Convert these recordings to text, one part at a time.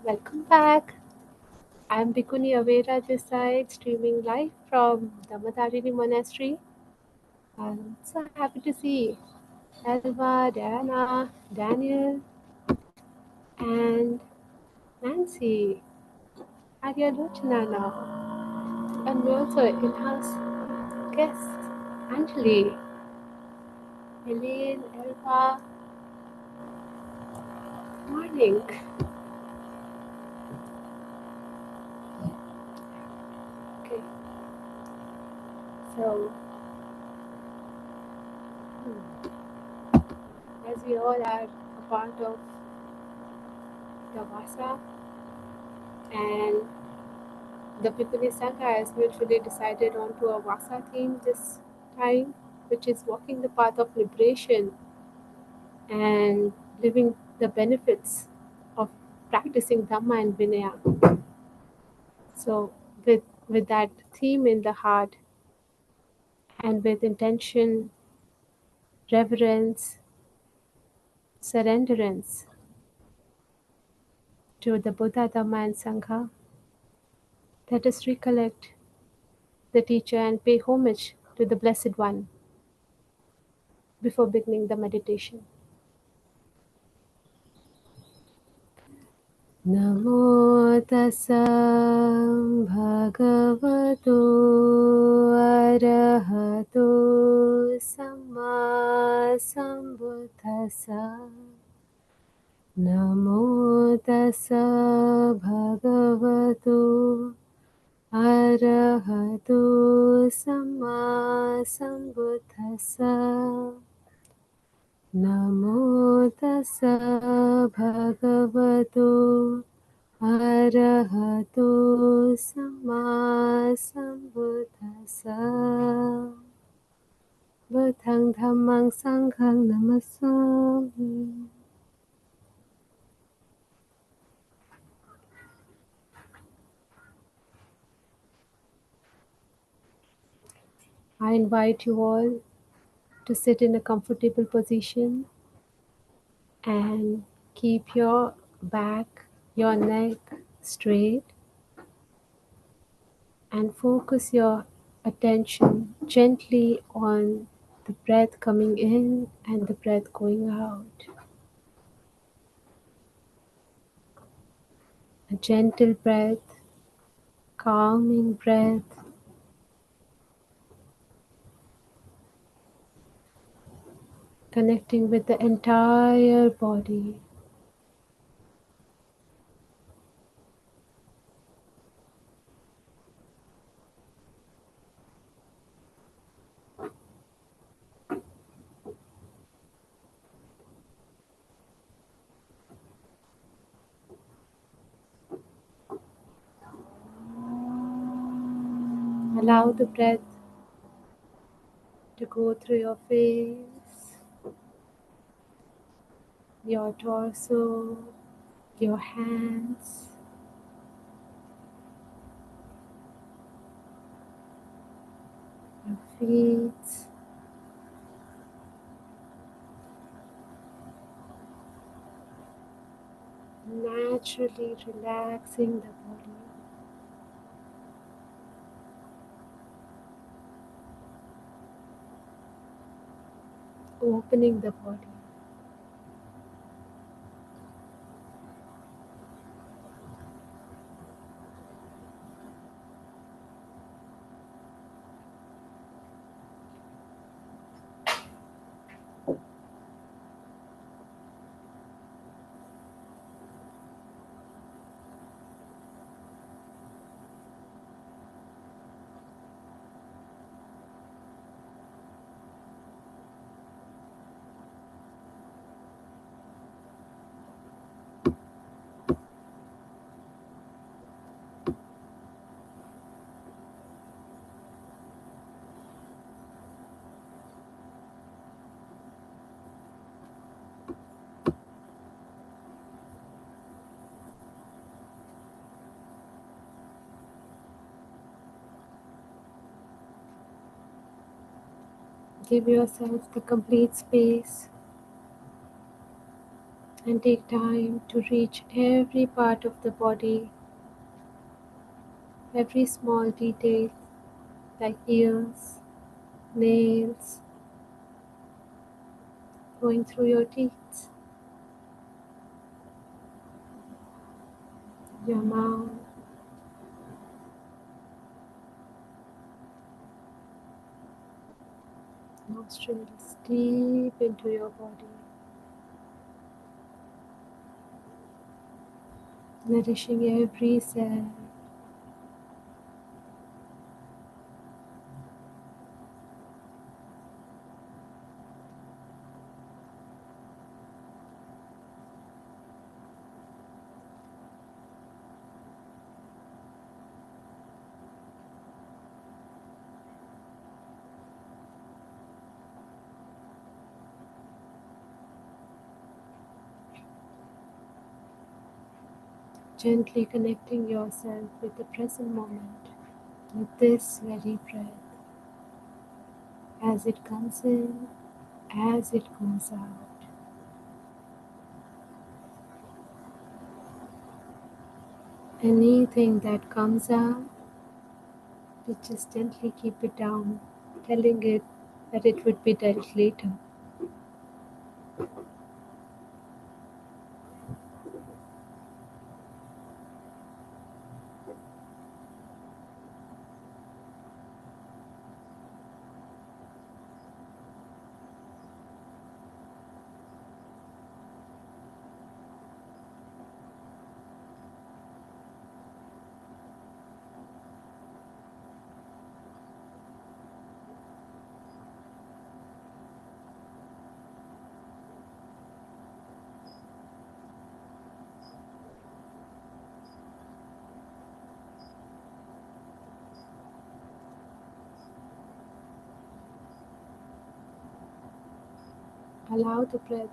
Welcome back. I'm Bhikkhuni Avera this side, streaming live from the Madharini Monastery. I'm so happy to see Elva, Diana, Daniel, and Nancy, Arya Lochana now, and we also in-house guests, Anjali, Elaine, Elva. Morning. Okay, so as we all are a part of the Vasa, and the Bhikkhuni Sangha has mutually decided onto a Vasa theme this time, which is walking the path of liberation and living the benefits of practicing Dhamma and Vinaya. So, with that theme in the heart and with intention, reverence, surrenderance to the Buddha, Dhamma, and Sangha, let us recollect the teacher and pay homage to the Blessed One before beginning the meditation. Namo tassa bhagavato arahato samma sambuddhassa. Namo tassa bhagavato arahato samma sambuddhassa. Namo tassa bhagavato arahato samma sambuddhassa. Buddhang dhammang sanghang namasami. I invite you all to sit in a comfortable position and keep your back, your neck straight, and focus your attention gently on the breath coming in and the breath going out. A gentle breath, calming breath, connecting with the entire body. Allow the breath to go through your face, your torso, your hands, your feet, naturally relaxing the body, opening the body. Give yourself the complete space And take time to reach every part of the body, every small detail like ears, nails, going through your teeth, your mouth, nostrils, deep into your body, nourishing every cell. Gently connecting yourself with the present moment, with this very breath, as it comes in, as it goes out. Anything that comes out, you just gently keep it down, telling it that it would be dealt later. Allow the breath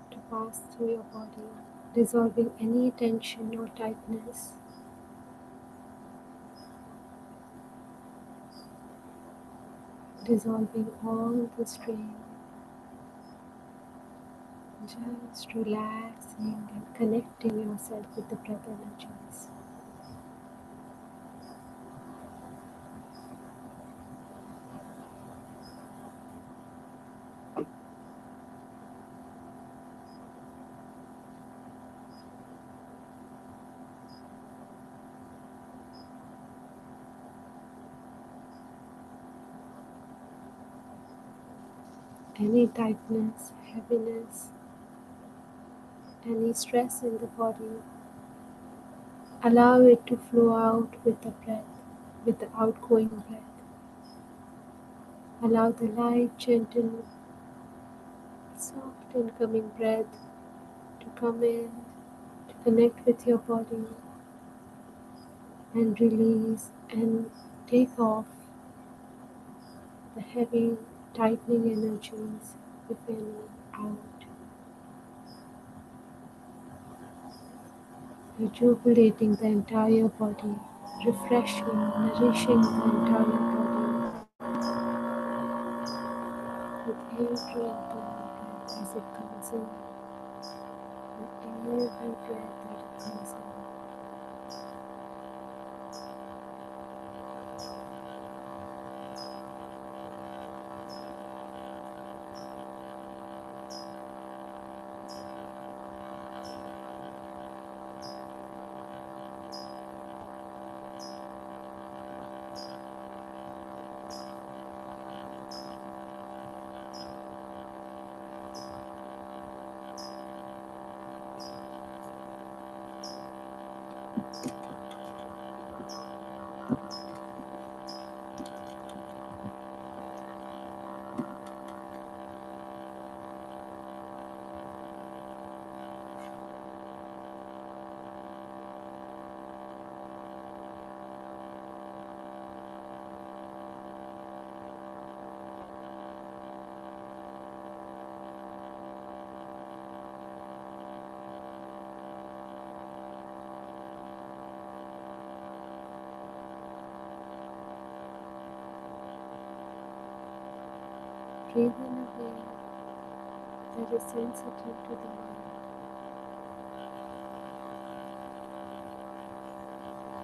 to pass through your body, dissolving any tension or tightness, dissolving all the strain, just relaxing and connecting yourself with the breath energies. Any tightness, heaviness, any stress in the body, allow it to flow out with the breath, with the outgoing breath. Allow the light, gentle, soft incoming breath to come in, to connect with your body and release and take off the heavy, tightening energies within, out, rejuvenating the entire body, refreshing, nourishing the entire body with every incoming breath as it comes in, with every breath that it comes in. Breathe in a way that is sensitive to the mind.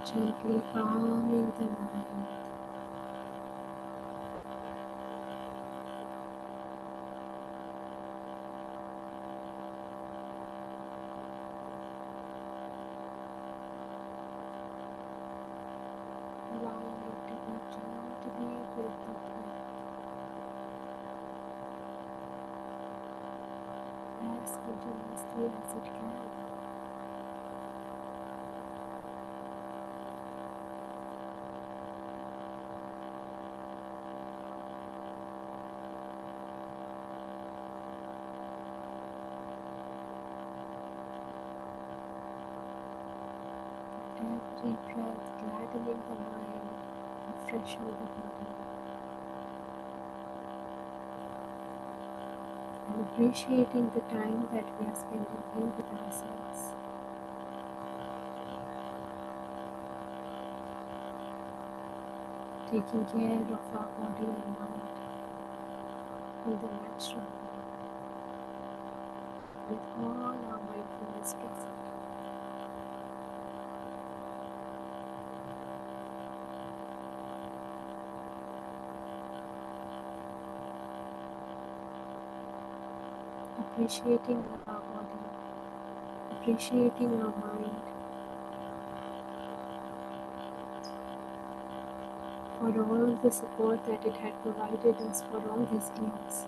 Gently calming the mind, allowing it to be gently with the breath as continuously as it can. Every breath gladdening the mind, refreshing the body, and appreciating the time that we are spending here with ourselves, taking care of our body and mind in the natural way, with all our mindfulness present. Appreciating our body, appreciating our mind for all the support that it had provided us for all these years.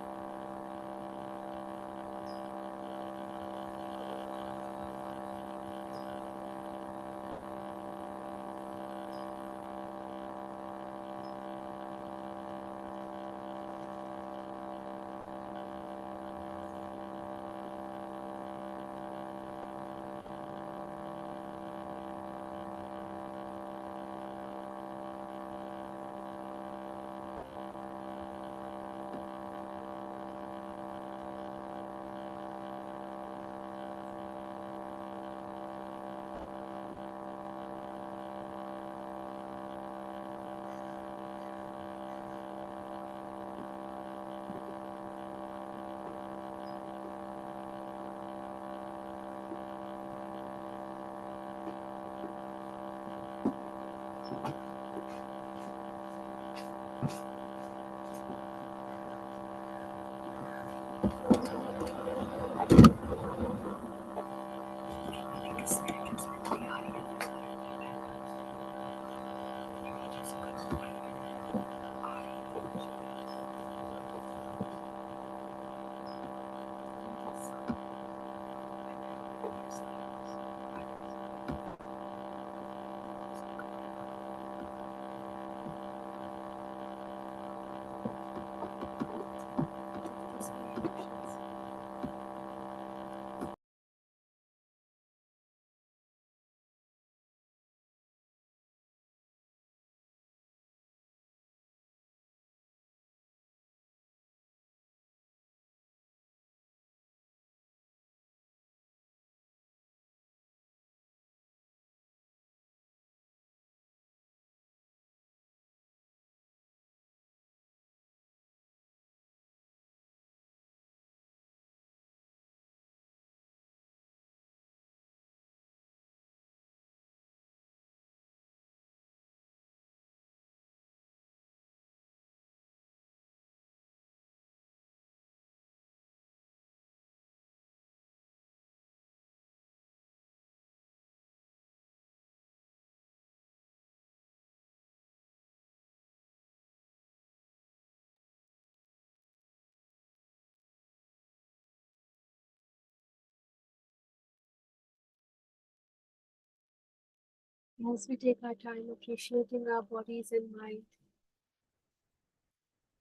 As we take our time appreciating our bodies and mind,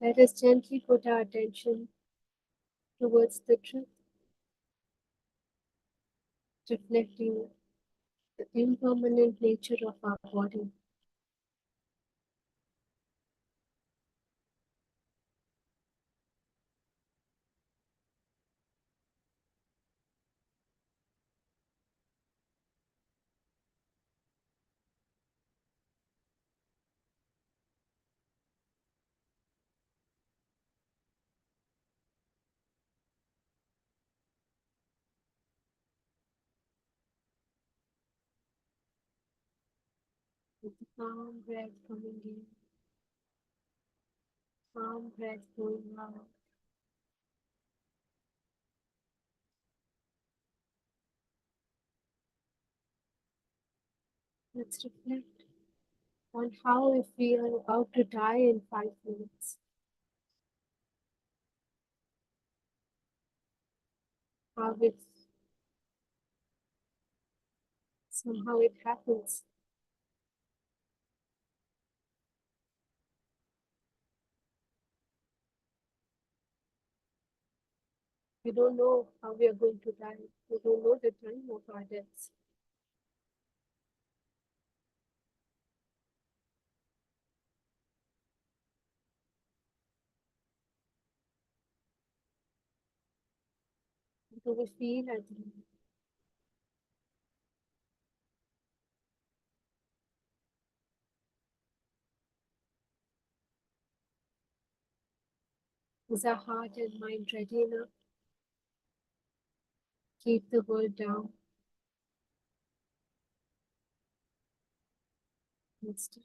let us gently put our attention towards the truth, reflecting the impermanent nature of our body. with the calm breath coming in, calm breath going out. Let's reflect on how we feel about to die in 5 minutes, how it somehow it happens. We don't know how we are going to die. We don't know the time of our deaths. Do we feel at the moment? Is our heart and mind ready enough? Keep the world down and still.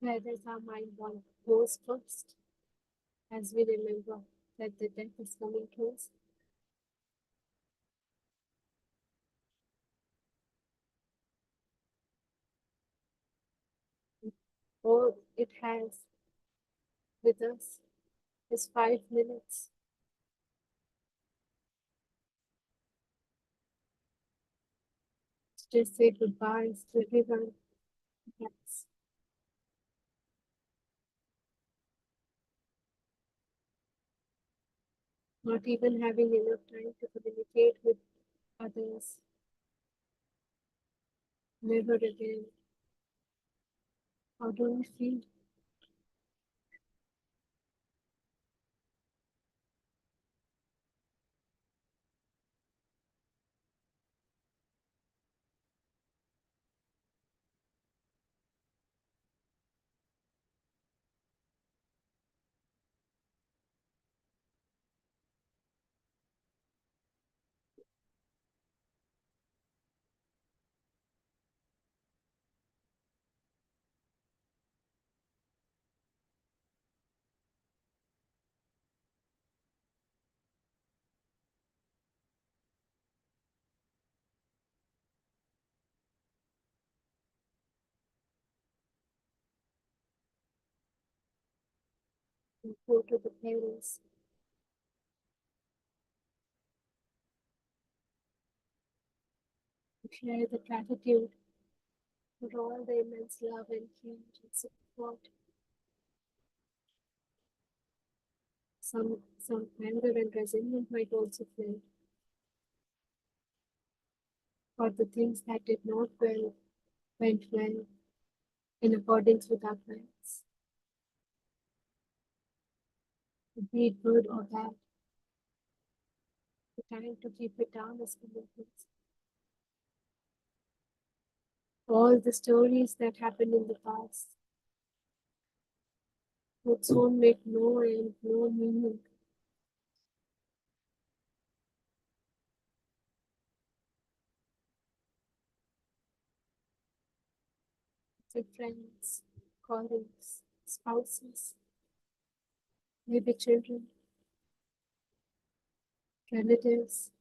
Where does our mind want goes first as we remember that the death is coming close? All it has with us is 5 minutes to just say goodbyes to everyone. Yes. Not even having enough time to communicate with others. Never again. How do we feel? We go to the parents, to share the gratitude for all the immense love and care and support. Some anger and resentment might also flare for the things that did not went well in accordance with our plans. Be it good or bad, the time to keep it down is commitments. All the stories that happened in the past would soon make no end, no meaning. To friends, colleagues, spouses, maybe children, relatives,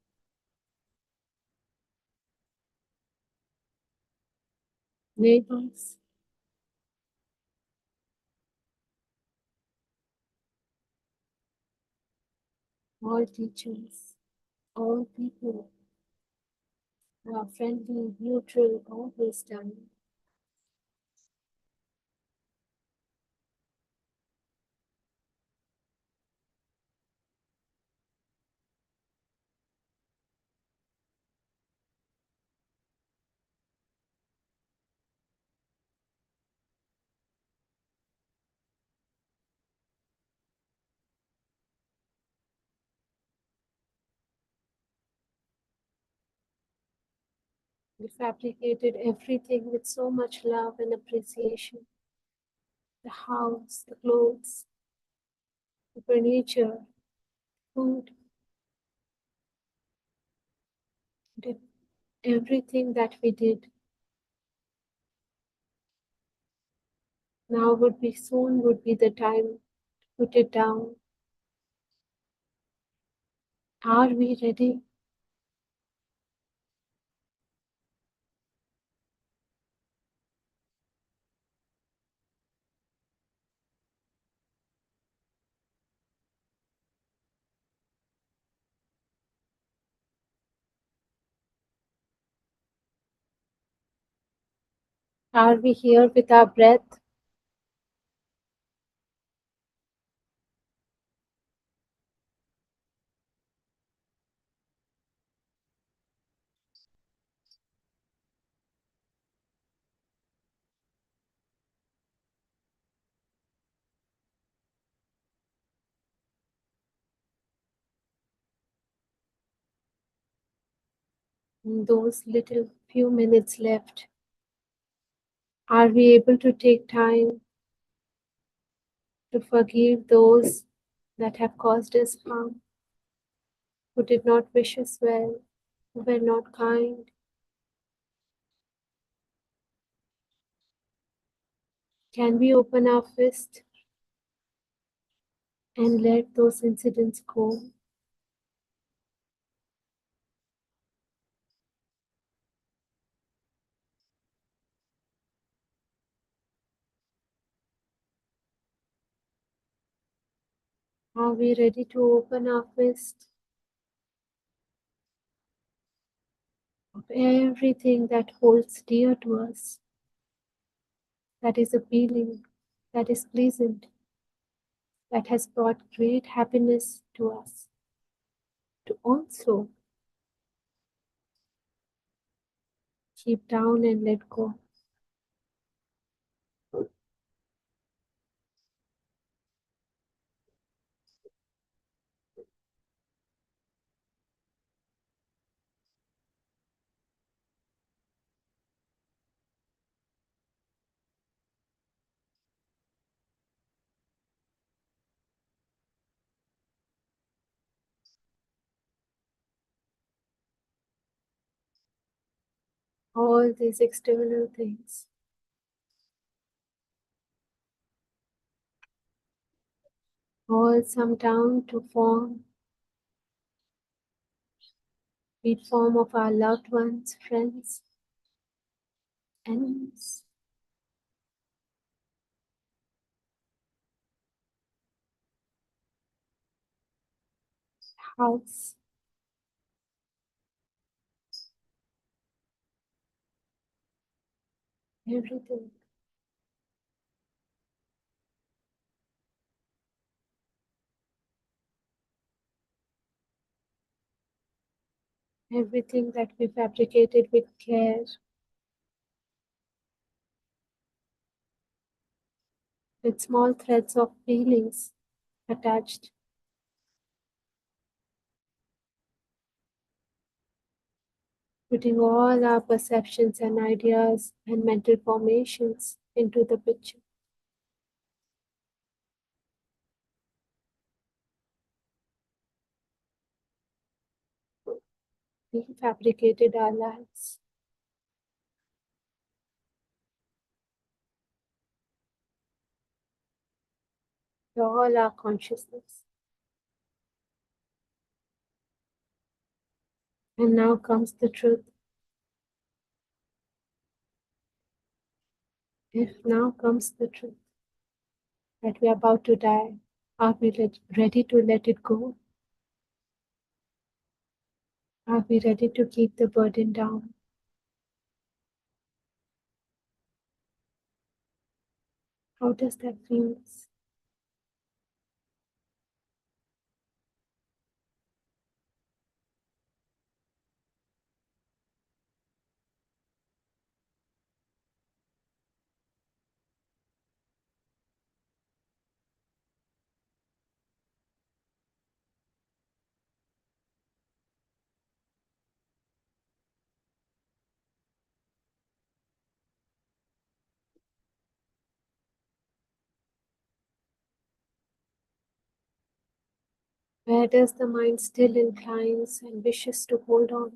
neighbors. all teachers, all people who are friendly, neutral, always done. We fabricated everything with so much love and appreciation. The house, the clothes, the furniture, food, the- everything that we did. Now would be the time to put it down. Are we ready? Are we here with our breath? In those little few minutes left, are we able to take time to forgive those that have caused us harm, who did not wish us well, who were not kind? Can we open our fist and let those incidents go? Are we ready to open our fist of everything that holds dear to us, that is appealing, that is pleasant, that has brought great happiness to us, to also keep down and let go? All these external things, all sum down to form, be it form of our loved ones, friends, enemies, house, everything, everything that we fabricated with care, with small threads of feelings attached, putting all our perceptions and ideas and mental formations into the picture. We fabricated our lives, all our consciousness. And now comes the truth. If now comes the truth that we are about to die, are we ready to let it go? Are we ready to keep the burden down? How does that feel? Where does the mind still inclines and wishes to hold on?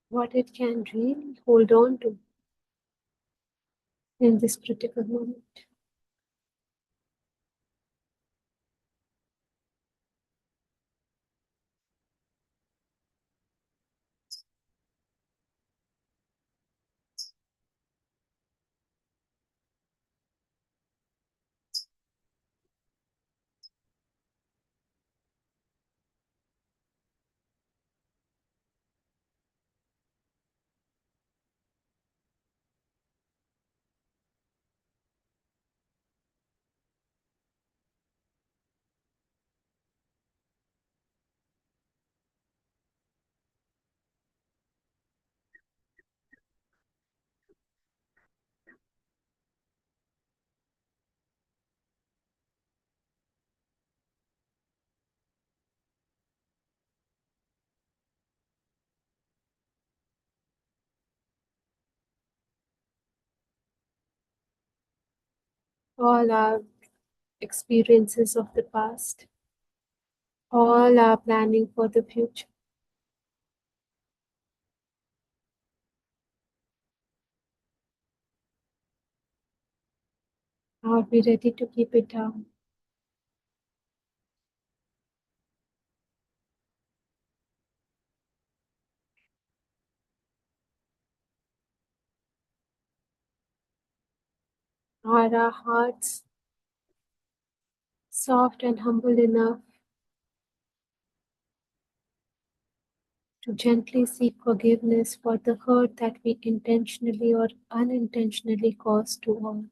What it can really hold on to in this critical moment. All our experiences of the past, all our planning for the future. Are we ready to keep it down? Are our hearts soft and humble enough to gently seek forgiveness for the hurt that we intentionally or unintentionally caused to all,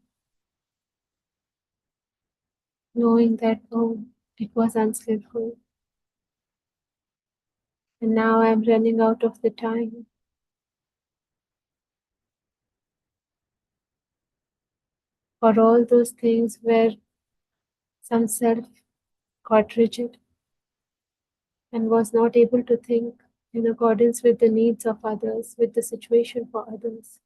knowing that, oh, it was unskillful, and now I'm running out of the time for all those things where some self got rigid and was not able to think in accordance with the needs of others, with the situation for others.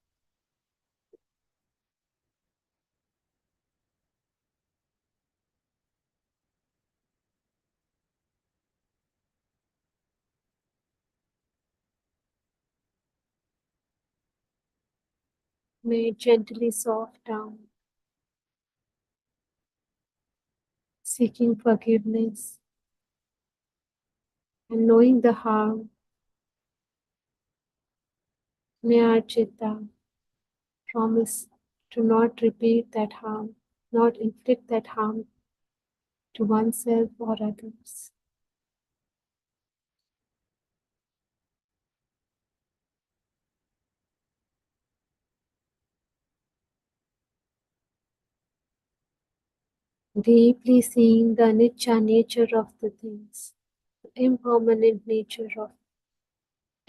May it gently soft down, seeking forgiveness and knowing the harm. May our chitta promise to not repeat that harm, not inflict that harm to oneself or others. Deeply seeing the anicca nature of the things, the impermanent nature of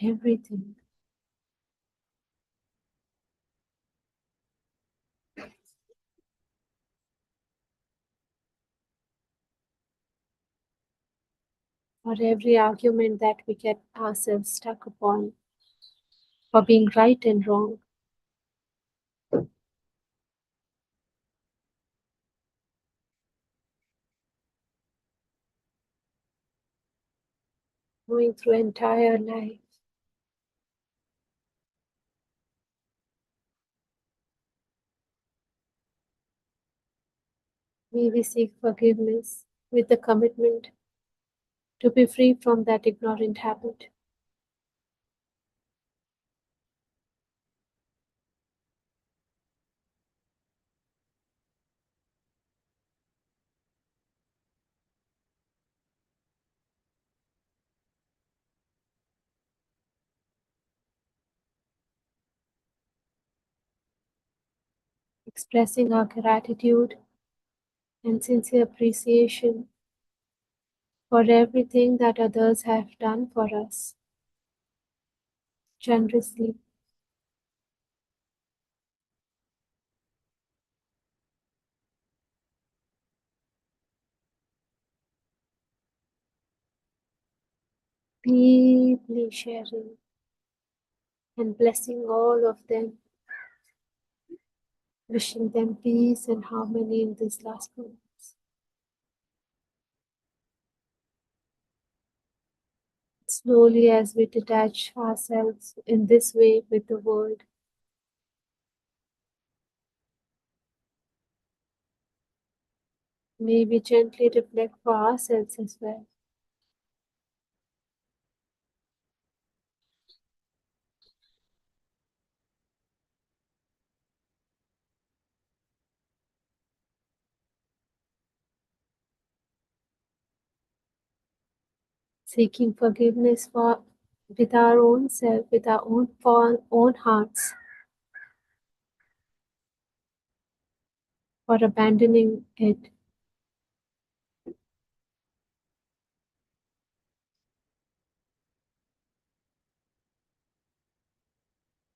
everything. For every argument that we get ourselves stuck upon, for being right and wrong, going through entire life. May we seek forgiveness with the commitment to be free from that ignorant habit. expressing our gratitude and sincere appreciation for everything that others have done for us generously. Deeply sharing and blessing all of them, wishing them peace and harmony in these last moments. Slowly, as we detach ourselves in this way with the world, may we gently reflect for ourselves as well. Seeking forgiveness for with our own self, with our own hearts, for abandoning it,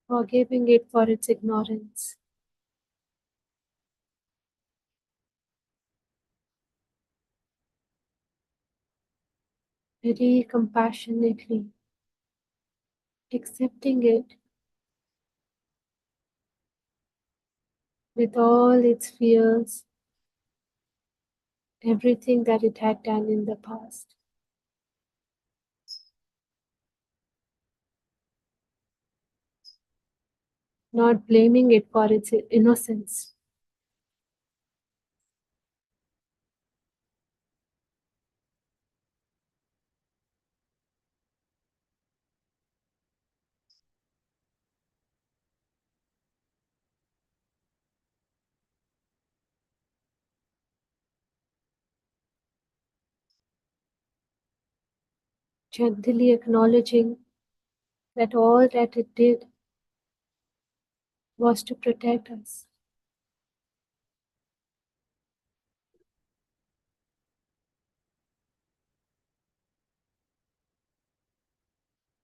forgiving it for its ignorance, very compassionately accepting it with all its fears, everything that it had done in the past. Not blaming it for its innocence. Gently acknowledging that all that it did was to protect us,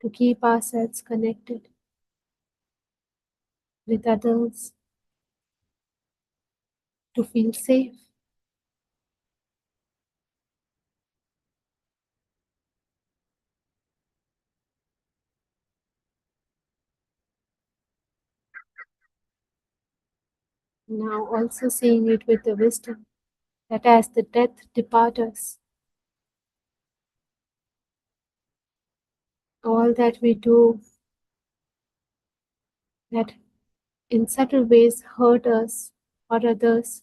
to keep ourselves connected with others, to feel safe. Now also seeing it with the wisdom that as the death depart us, all that we do that in subtle ways hurt us or others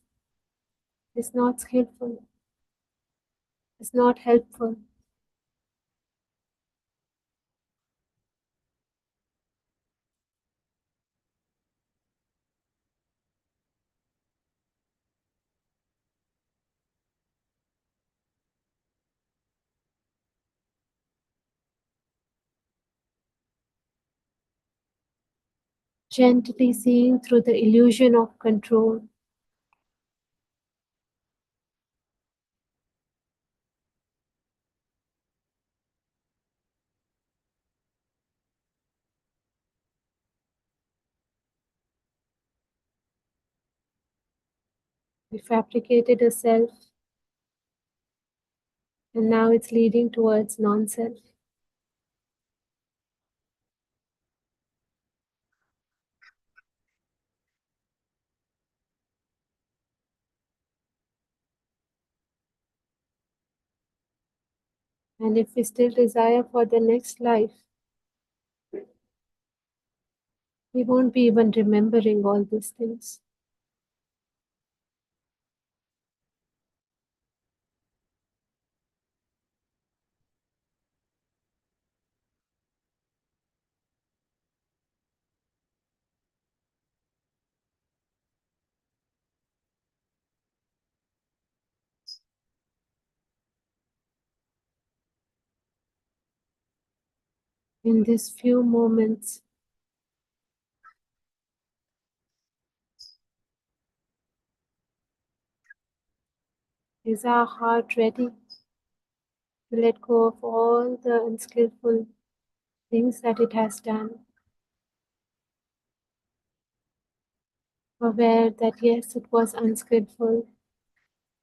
is not skillful, is not helpful. Gently seeing through the illusion of control, we fabricated a self and now it's leading towards non-self. And if we still desire for the next life, we won't be even remembering all these things. In these few moments, Is our heart ready to let go of all the unskillful things that it has done? Aware that yes, it was unskillful,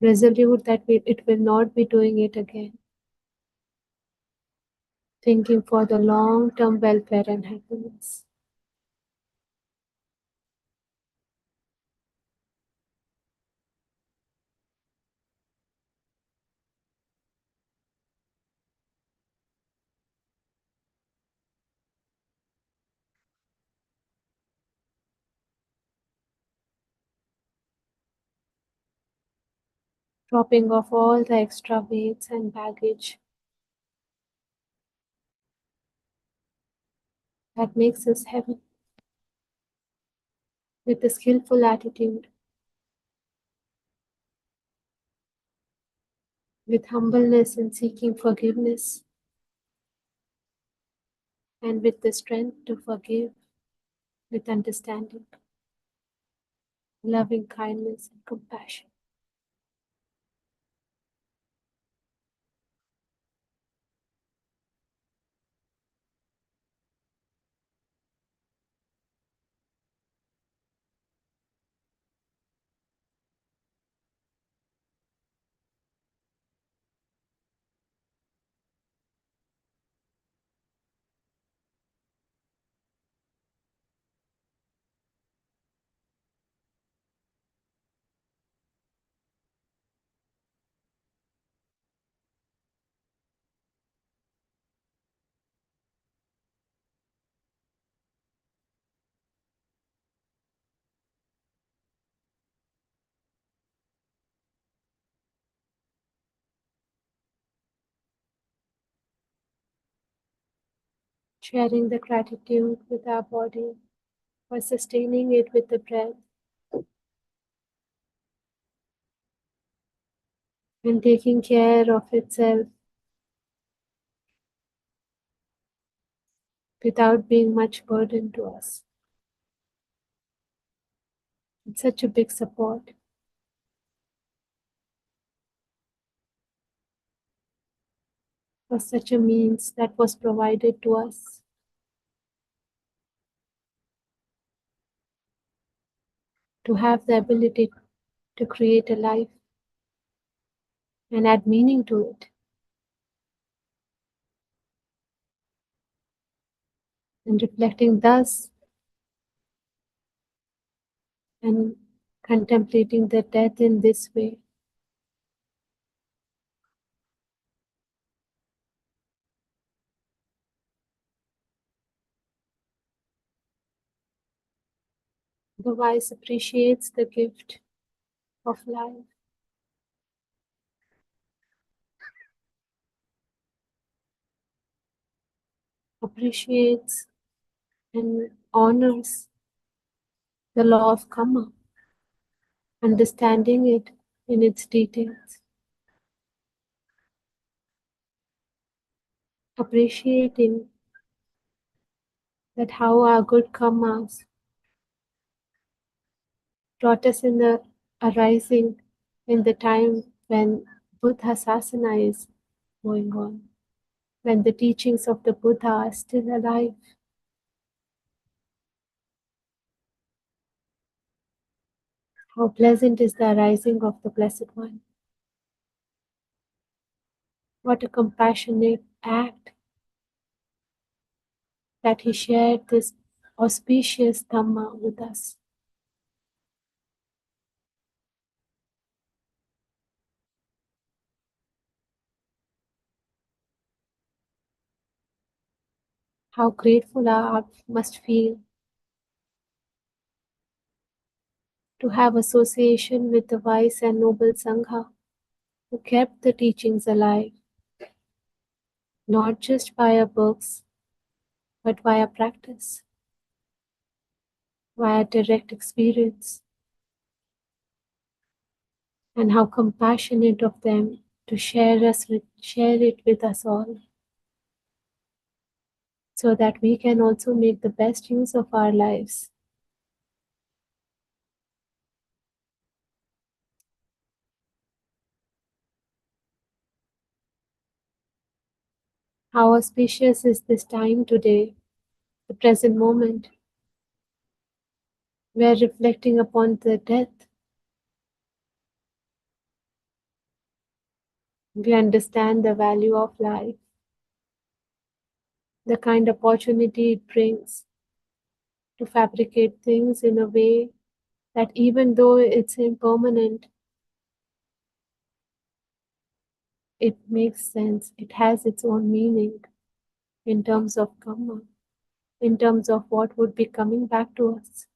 resolute that it will not be doing it again, thinking for the long-term welfare and happiness. Dropping off all the extra weights and baggage that makes us heavy, with a skillful attitude, with humbleness and seeking forgiveness, and with the strength to forgive, with understanding, loving kindness, and compassion. Sharing the gratitude with our body, or sustaining it with the breath, and taking care of itself without being much burden to us. It's such a big support. For such a means that was provided to us to have the ability to create a life and add meaning to it, and reflecting thus and contemplating the death in this way. The wise appreciates the gift of life, appreciates and honors the law of karma, understanding it in its details, appreciating that how our good karmas brought us in the arising in the time when Buddha Sasana is going on, when the teachings of the Buddha are still alive. How pleasant is the arising of the Blessed One. What a compassionate act that he shared this auspicious Dhamma with us. How grateful our heart must feel to have association with the wise and noble Sangha who kept the teachings alive, not just via books, but via practice, via direct experience, and how compassionate of them to share it with us all, so that we can also make the best use of our lives. How auspicious is this time today, the present moment. We are reflecting upon the death. We understand the value of life, the kind of opportunity it brings to fabricate things in a way that even though it's impermanent, it makes sense. It has its own meaning in terms of karma, in terms of what would be coming back to us,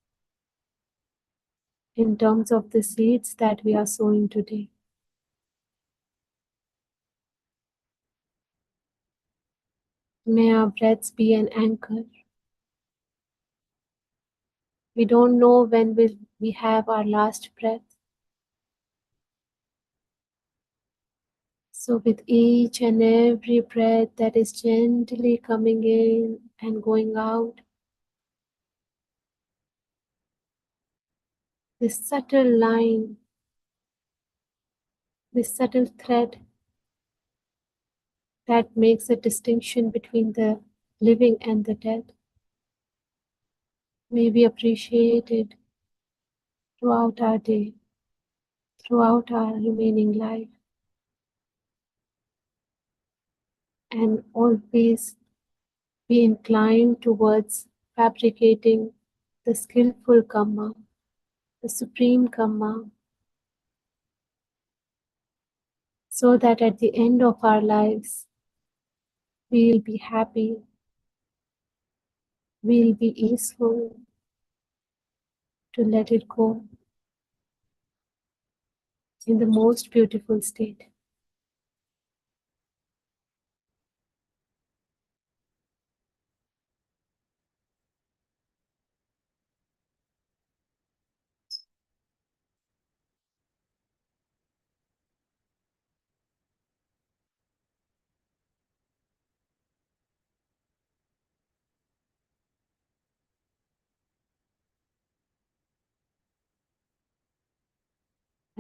in terms of the seeds that we are sowing today. May our breaths be an anchor. We don't know when we have our last breath. So with each and every breath that is gently coming in and going out, this subtle line, this subtle thread that makes a distinction between the living and the dead may be appreciated throughout our day, throughout our remaining life, and always be inclined towards fabricating the skillful karma, the supreme karma, so that at the end of our lives, we'll be happy, we'll be easeful to let it go in the most beautiful state.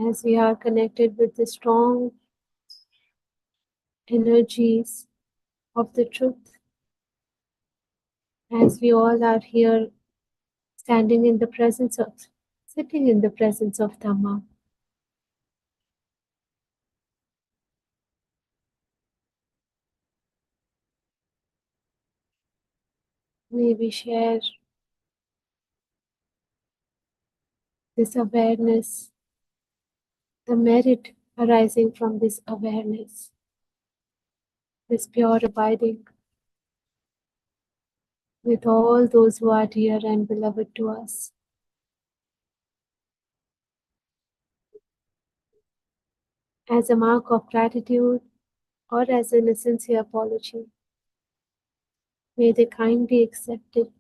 As we are connected with the strong energies of the truth, as we all are here standing in the presence of, sitting in the presence of Dhamma, may we share this awareness, the merit arising from this awareness, this pure abiding with all those who are dear and beloved to us. As a mark of gratitude or as a sincere apology, may they kindly accept it.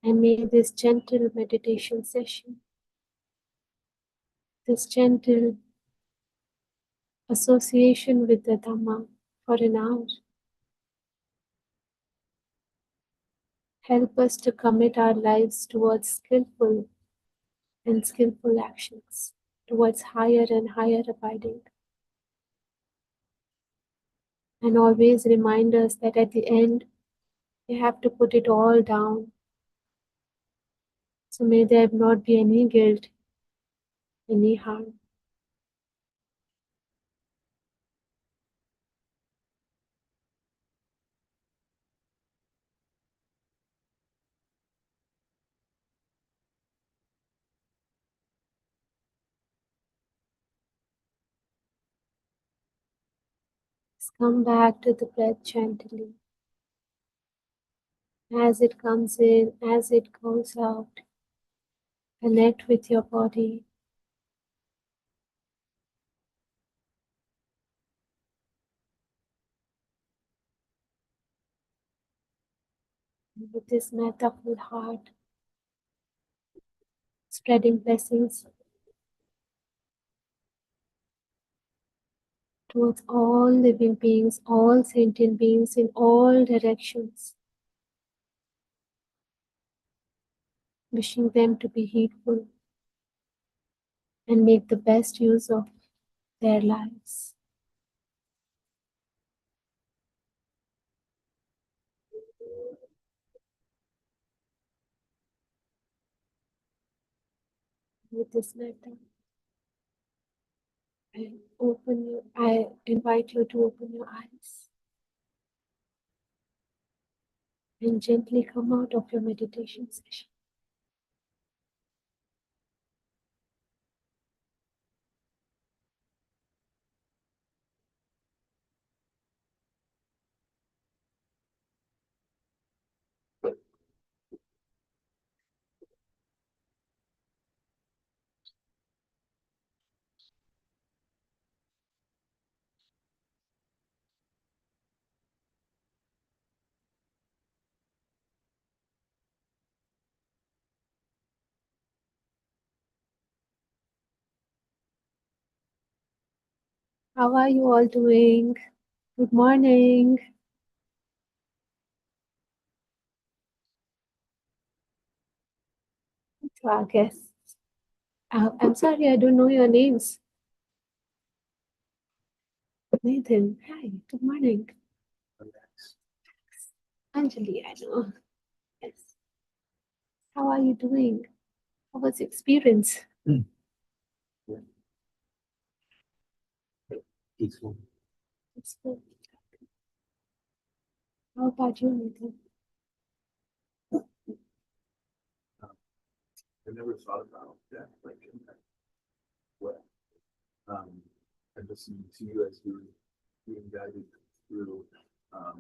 And may this gentle meditation session, this gentle association with the Dhamma for an hour, help us to commit our lives towards skillful and skillful actions, towards higher and higher abiding. And always remind us that at the end, we have to put it all down. So may there not be any guilt, any harm. Just come back to the breath gently. As it comes in, as it goes out, connect with your body. With this metta-full heart, spreading blessings towards all living beings, all sentient beings in all directions, wishing them to be heedful, and make the best use of their lives. With this metta, I invite you to open your eyes and gently come out of your meditation session. How are you all doing? Good morning to our guests. I'm sorry, I don't know your names. Nathan, hi, good morning. Anjali, I know. Yes. How are you doing? How was the experience? Peaceful. Peaceful. How about you, Nathan? I never thought about that, like in that way. And listening to you as you're being guided through, I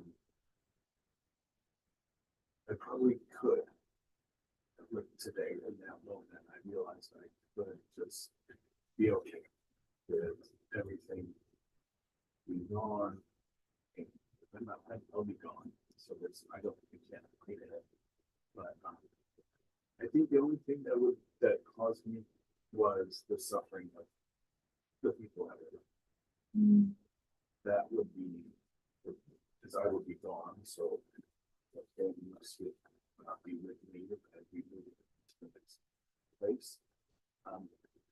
probably could, like today in that moment, I realized I could just be okay with everything being gone. And I'll be gone. So I don't think we can clean it up. But I think the only thing that caused me was the suffering of the people out there. That would be because I would be gone, so they must not be with me as we move to the next place.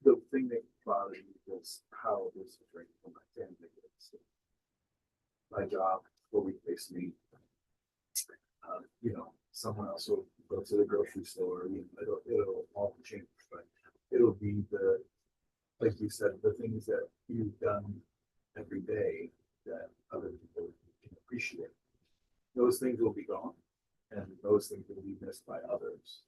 The thing that bothered me was how it was different from my family. So my job will replace me. Someone else will go to the grocery store. It'll all change, but it'll be like you said, the things that you've done every day that other people can appreciate. Those things will be gone, and those things will be missed by others.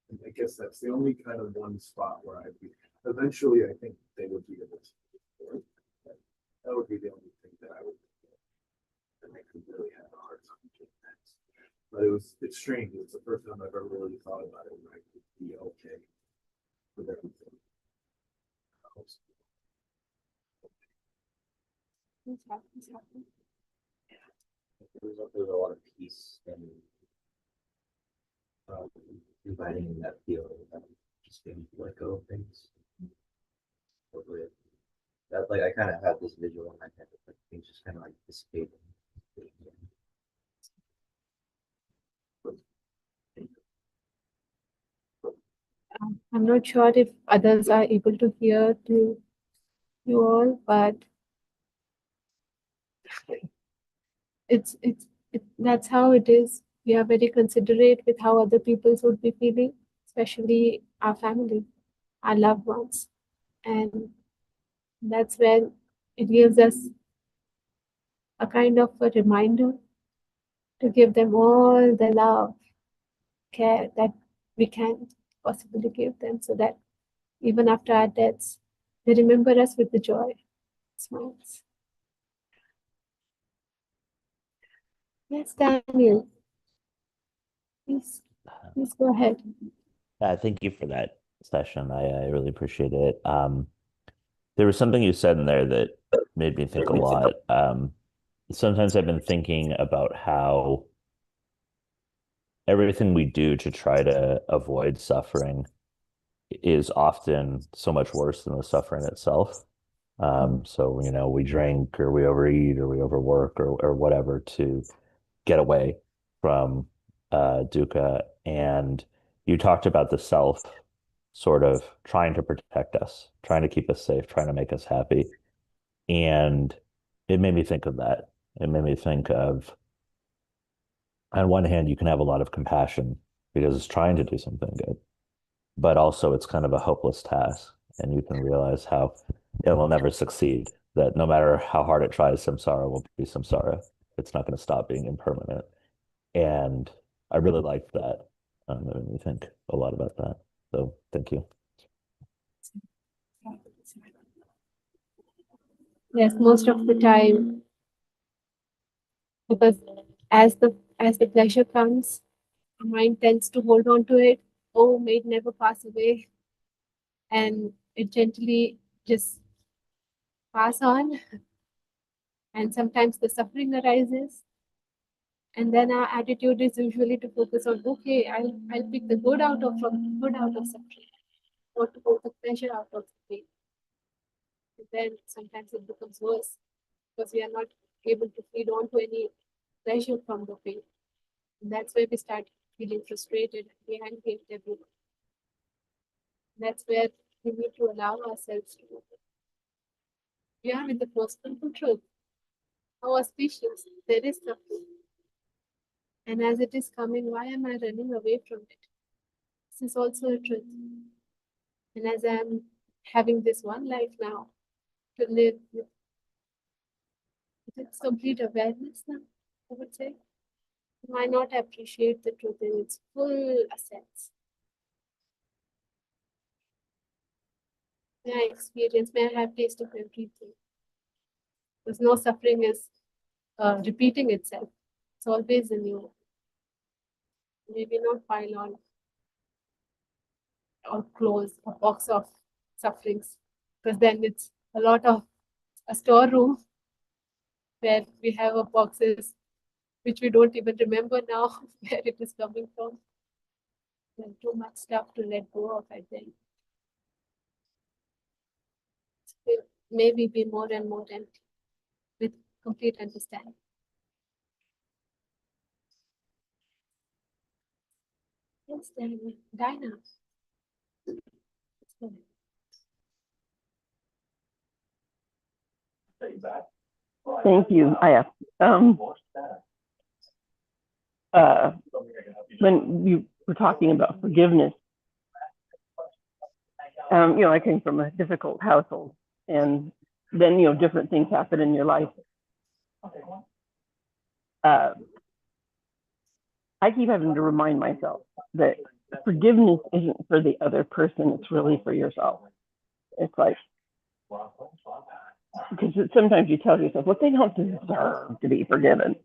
And I guess that's the only kind of one spot where I'd be. Eventually, I think they would be able to support. That would be the only thing that I would that I could really have a hard time doing that. But it's strange. It's the first time I've ever really thought about it where I could be okay with everything. What's happening? There's a lot of peace and inviting that feeling of just being let go of things. Hopefully, that like I kind of had this visual in my head of like things just kind of like escaping. I'm not sure if others are able to hear you all, but that's how it is. We are very considerate with how other people would be feeling, especially our family, our loved ones. And that's when it gives us a kind of a reminder to give them all the love, care that we can possibly give them, so that even after our deaths, they remember us with the joy, smiles. Yes, Daniel, please go ahead. Thank you for that session. I really appreciate it. There was something you said in there that made me think a lot. Sometimes I've been thinking about how everything we do to try to avoid suffering is often so much worse than the suffering itself. So, we drink or we overeat or we overwork or whatever to get away from dukkha. And you talked about the self sort of trying to protect us, trying to keep us safe, trying to make us happy. And it made me think of that. It made me think of, on one hand, you can have a lot of compassion because it's trying to do something good, but also it's kind of a hopeless task. And you can realize how it will never succeed, that no matter how hard it tries, samsara will be samsara. It's not going to stop being impermanent. And I really liked that. It made me think a lot about that. So thank you. Yes, most of the time, because as the pleasure comes, the mind tends to hold on to it. Oh, may it never pass away, and it gently just pass on. And sometimes the suffering arises, and then our attitude is usually to focus on, okay, I'll pick the good out of suffering, or to pull the pleasure out of the pain. And then sometimes it becomes worse because we are not able to feed on to any pleasure from the pain. And that's where we start feeling frustrated, angry at everyone. That's where we need to allow ourselves to. We are with the possible truth. Our species, there is suffering. And as it is coming, why am I running away from it? This is also a truth. And as I'm having this one life now to live with its complete awareness now, I would say, why not appreciate the truth in its full sense? May I experience, may I have taste of everything. Because no suffering is repeating itself. It's always a new. Maybe not pile on or close a box of sufferings, because then it's a lot of a storeroom where we have a boxes which we don't even remember now where it is coming from. There's too much stuff to let go of, I think. We'll maybe be more and more empty with complete understanding. Yes, then Dinah. Thank you, Aya. When you were talking about forgiveness, I came from a difficult household, and then different things happen in your life. I keep having to remind myself that forgiveness isn't for the other person; it's really for yourself. It's like, because sometimes you tell yourself, well, they don't deserve to be forgiven.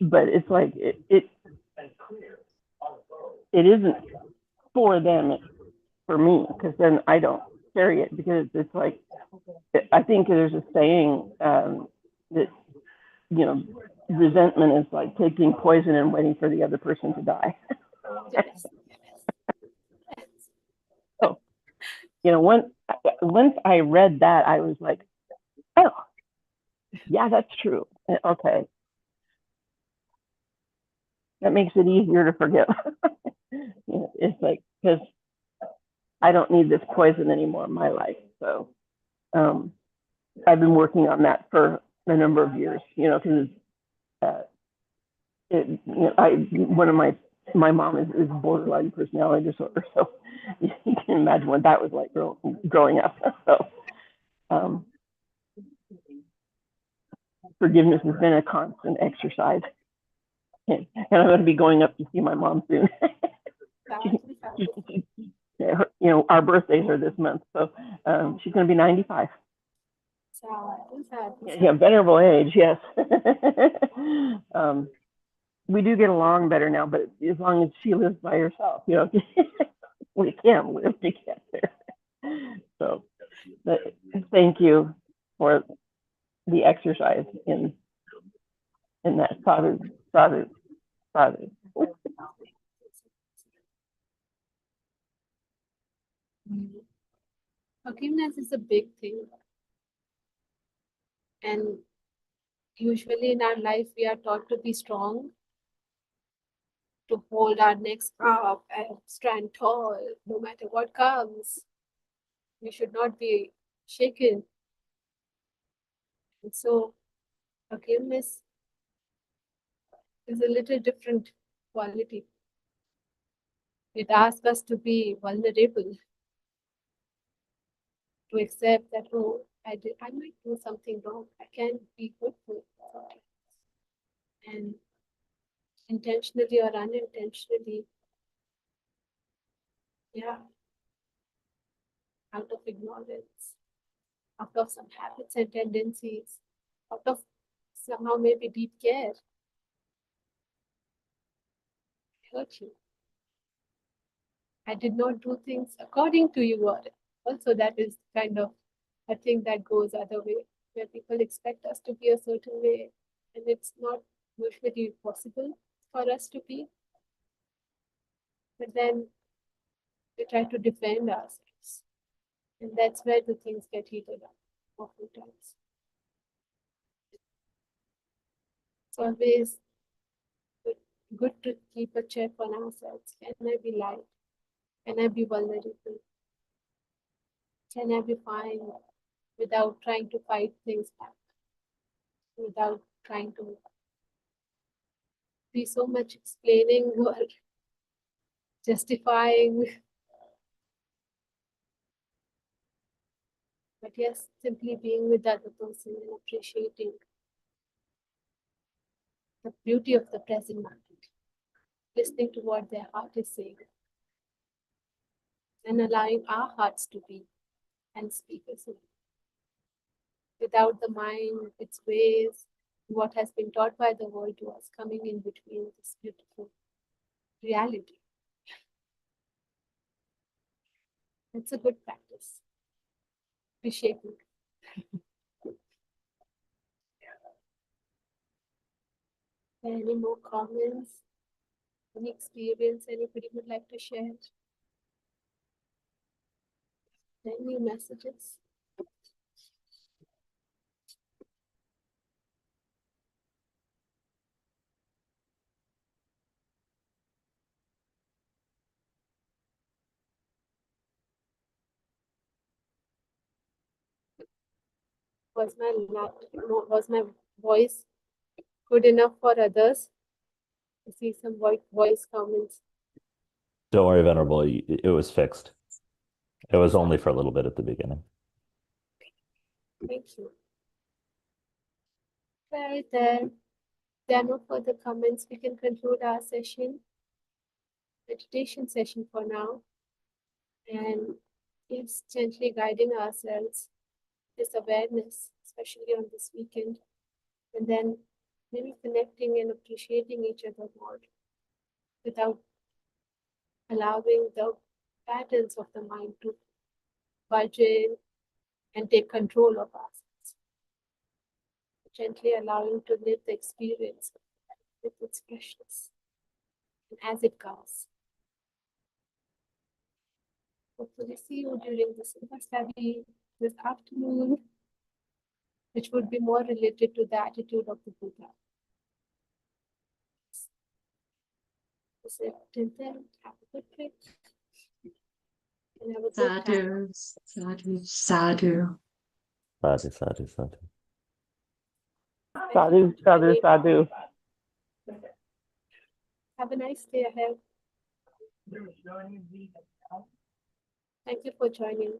But it's like, it isn't for them, it's for me, because then I don't carry it, because it's like, I think there's a saying that, resentment is like taking poison and waiting for the other person to die. So, once I read that, I was like, oh, yeah, that's true. Okay. That makes it easier to forgive. It's like, because I don't need this poison anymore in my life. So I've been working on that for a number of years, because one of my mom is borderline personality disorder. So you can imagine what that was like growing up. So forgiveness has been a constant exercise. And I'm going to be going up to see my mom soon. Our birthdays are this month, so she's going to be 95. Yeah, venerable age, yes. We do get along better now, but as long as she lives by herself, we can't live together. So, thank you for the exercise in that. Father. Forgiveness is a big thing. And usually in our life, we are taught to be strong. to hold our necks up and stand tall no matter what comes. We should not be shaken. And so forgiveness is a little different quality. It asks us to be vulnerable, to accept that, oh, I might do something wrong. I can be good for it. And intentionally or unintentionally, yeah, out of ignorance, out of some habits and tendencies, out of somehow maybe deep care, I hurt you. I did not do things according to you. Or also, that is kind of a thing that goes other way, where people expect us to be a certain way, and it's not usually possible for us to be. But then we try to defend ourselves, and that's where the things get heated up oftentimes. It's always good to keep a check on ourselves. Can I be light? Can I be vulnerable? Can I be fine without trying to fight things back? Without trying to be so much explaining or justifying. But yes, simply being with the other person and appreciating the beauty of the present moment, listening to what their heart is saying, and allowing our hearts to be and speak as well. Without the mind, its ways, what has been taught by the world to us coming in between this beautiful reality. It's a good practice. Appreciating. Any more comments? Any experience anybody would like to share? Any messages? Was my voice good enough for others? I see some voice comments. Don't worry, Venerable. It was fixed. It was only for a little bit at the beginning. Thank you. Right then, there are no further comments. We can conclude our session, meditation session for now. And yes, gently guiding ourselves, this awareness, especially on this weekend. And then maybe connecting and appreciating each other more without allowing the patterns of the mind to budge in and take control of ourselves. Gently allowing to live the experience with its freshness and as it comes. Hopefully see you during the Simha study this afternoon, which would be more related to the attitude of the Buddha. So till then, have a good trip. And have a good time. Sadhu, sadhu, sadhu. Sadhu, sadhu, sadhu. Sadhu, sadhu, sadhu. Have a nice day ahead. Thank you for joining.